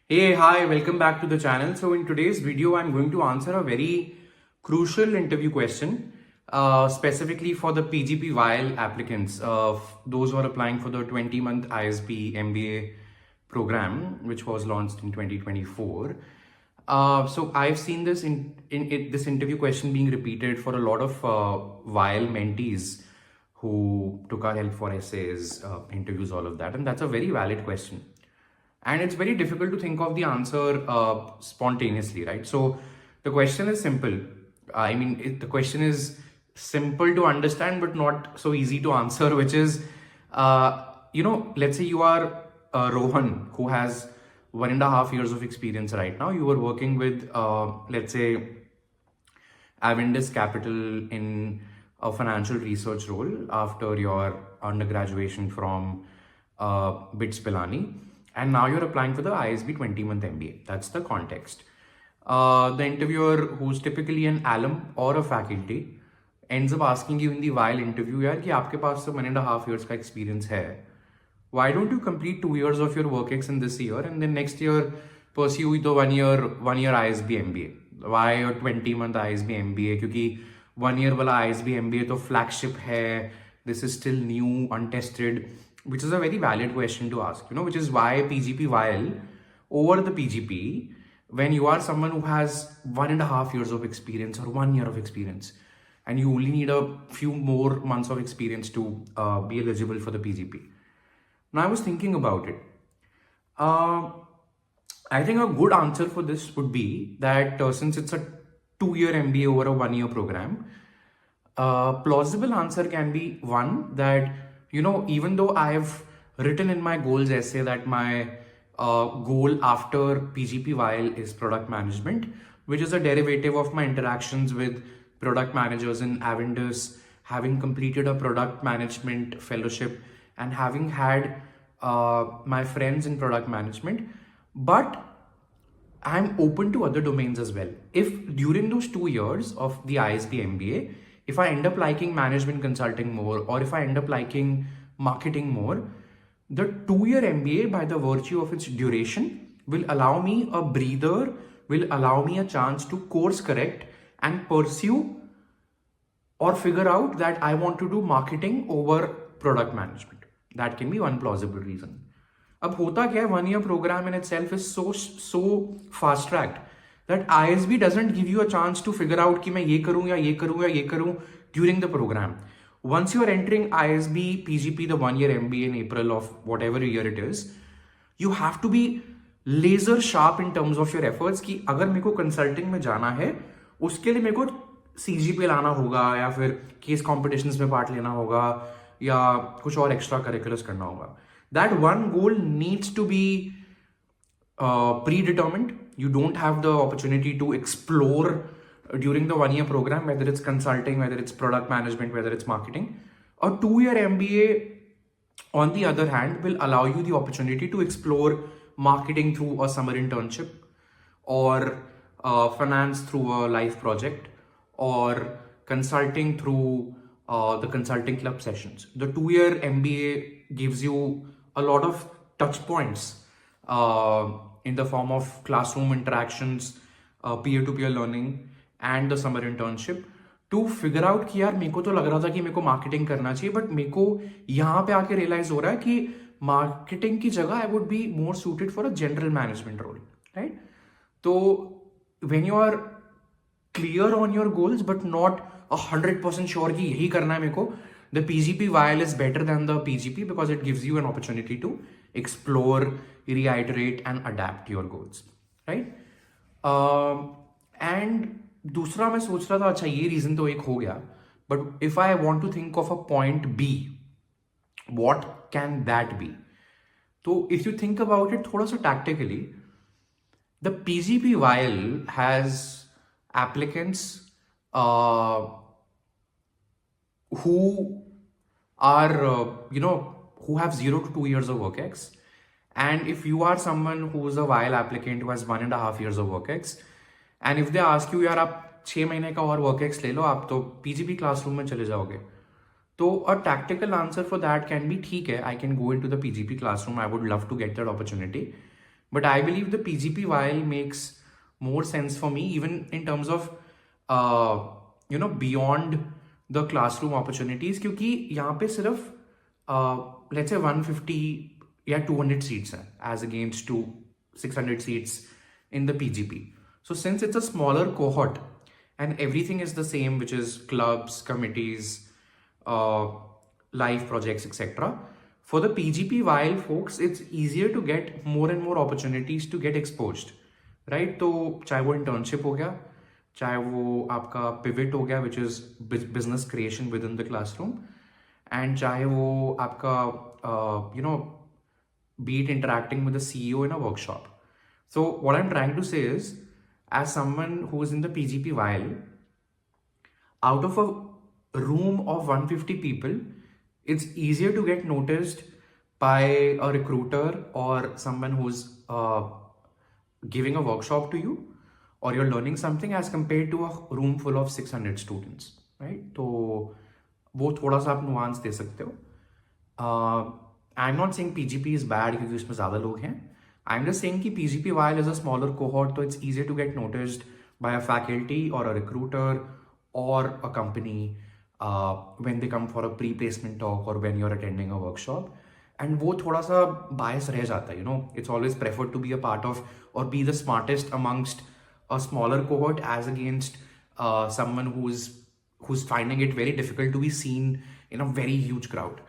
Hey, hi, welcome back to the channel. So in today's video, I'm going to answer a very crucial interview question, specifically for the PGP YL applicants, those who are applying for the 20-month ISB MBA program, which was launched in 2024. So I've seen this this interview question being repeated for a lot of YL mentees who took our help for essays, interviews, all of that. And that's a very valid question. And it's very difficult to think of the answer spontaneously, right? So the question is simple. The question is simple to understand, but not so easy to answer, which is, let's say you are Rohan, who has 1.5 years of experience right now. You were working with, let's say, Avendus Capital in a financial research role after your undergraduation from BITS Pilani. And now you're applying for the ISB 20-month MBA. That's the context. The interviewer, who's typically an alum or a faculty, ends up asking you in the while interview, यार कि आपके पास तो 1.5 years का experience है. Why don't you complete 2 years of your work ex in this year and then next year pursue the one year ISB MBA? Why a 20-month ISB MBA? क्योंकि 1 year वाला ISB MBA तो flagship है. This is still new, untested. Which is a very valid question to ask, which is why PGP YL over the PGP, when you are someone who has 1.5 years of experience or 1 year of experience, and you only need a few more months of experience to be eligible for the PGP. Now I was thinking about it. I think a good answer for this would be that since it's a 2-year MBA over a 1-year program, plausible answer can be one that even though I have written in my goals essay that my goal after PGP YL is product management, which is a derivative of my interactions with product managers in Avendus, having completed a product management fellowship and having had my friends in product management. But I'm open to other domains as well. If during those 2 years of the ISB MBA, if I end up liking management consulting more, or if I end up liking marketing more, the 2-year MBA, by the virtue of its duration, will allow me a breather, will allow me a chance to course correct and pursue or figure out that I want to do marketing over product management. That can be one plausible reason. अब होता क्या है, 1-year program in itself is so fast tracked that ISB doesn't give you a chance to figure out कि मैं ये करूँ या ये करूँ या ये करूँ during the program. Once you are entering ISB PGP, the 1-year MBA in April of whatever year it is, you have to be laser sharp in terms of your efforts कि अगर मेरे को कंसल्टिंग में जाना है, उसके लिए मेरे को CGP लाना होगा या फिर केस कॉम्पिटिशन्स में पार्ट लेना होगा या कुछ और एक्स्ट्रा करिकुलर्स करना होगा. That one goal needs to be predetermined. You don't have the opportunity to explore during the 1-year program, whether it's consulting, whether it's product management, whether it's marketing. A 2-year MBA, on the other hand, will allow you the opportunity to explore marketing through a summer internship, or finance through a live project, or consulting through the consulting club sessions. The 2-year MBA gives you a lot of touch points in the form of classroom interactions, peer-to-peer learning, and the summer internship to figure out कि यार मेरे को तो लग रहा था कि मेरे को marketing करना चाहिए, but मेरे को यहाँ पे आके realize हो रहा है कि marketing की जगह I would be more suited for a general management role, right? तो when you are clear on your goals but not 100% sure कि यही करना है मेरे को, the PGP YL is better than the PGP because it gives you an opportunity to explore, reiterate and adapt your goals, right? And दूसरा मैं सोच रहा था, अच्छा ये रीजन तो एक हो गया, but if I want to think of a point B, what can that be? So if you think about it थोड़ा सा tactically, the PGP YL has applicants who are, who have 0 to 2 years of work ex. And if you are someone who is a YL applicant who has 1.5 years of work ex, and if they ask you, यार आप 6 महीने का और work ex ले लो, आप तो PGP classroom में चले जाओगे. तो a tactical answer for that can be, ठीक है, I can go into the PGP classroom, I would love to get that opportunity. But I believe the PGP YL makes more sense for me, even in terms of beyond the classroom opportunities, क्योंकि यहाँ पे सिर्फ let's say 150 या 200 seats हैं as against to 600 seats in the PGP. So since it's a smaller cohort and everything is the same, which is clubs, committees, live projects, etc. For the PGP YL folks, it's easier to get more and more opportunities to get exposed, right? तो चाहे वो internship हो गया, चाहे वो आपका pivot हो गया, which is business creation within the classroom, and चाहे वो आपका be it interacting with the CEO in a workshop. So what I'm trying to say is, as someone who is in the PGP YL, out of a room of 150 people, it's easier to get noticed by a recruiter or someone who's giving a workshop to you, or you're learning something, as compared to a room full of 600 students, right? तो वो थोड़ा सा आप nuance दे सकते हो. I'm not saying PGP is bad क्योंकि उसमें ज़्यादा लोग हैं. I'm just saying कि PGP YL is a smaller cohort, so it's easier to get noticed by a faculty or a recruiter or a company when they come for a pre-placement talk or when you're attending a workshop. And वो थोड़ा सा bias रह जाता है, it's always preferred to be a part of or be the smartest amongst a smaller cohort as against someone who's finding it very difficult to be seen in a very huge crowd.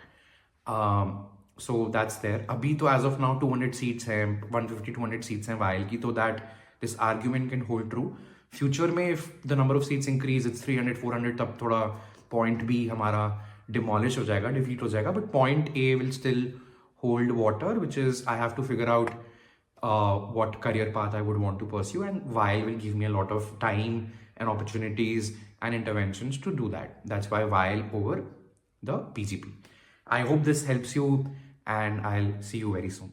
So that's there. अभी तो as of now 200 seats हैं, 150-200 seats हैं YL की, so that this argument can hold true. Future में if the number of seats increase, it's 300-400, तब थोड़ा point B हमारा demolish हो जाएगा, defeat हो जाएगा, but point A will still hold water, which is I have to figure out what career path I would want to pursue, and YL will give me a lot of time and opportunities and interventions to do that. That's why YL over the PGP. I hope this helps you, and I'll see you very soon.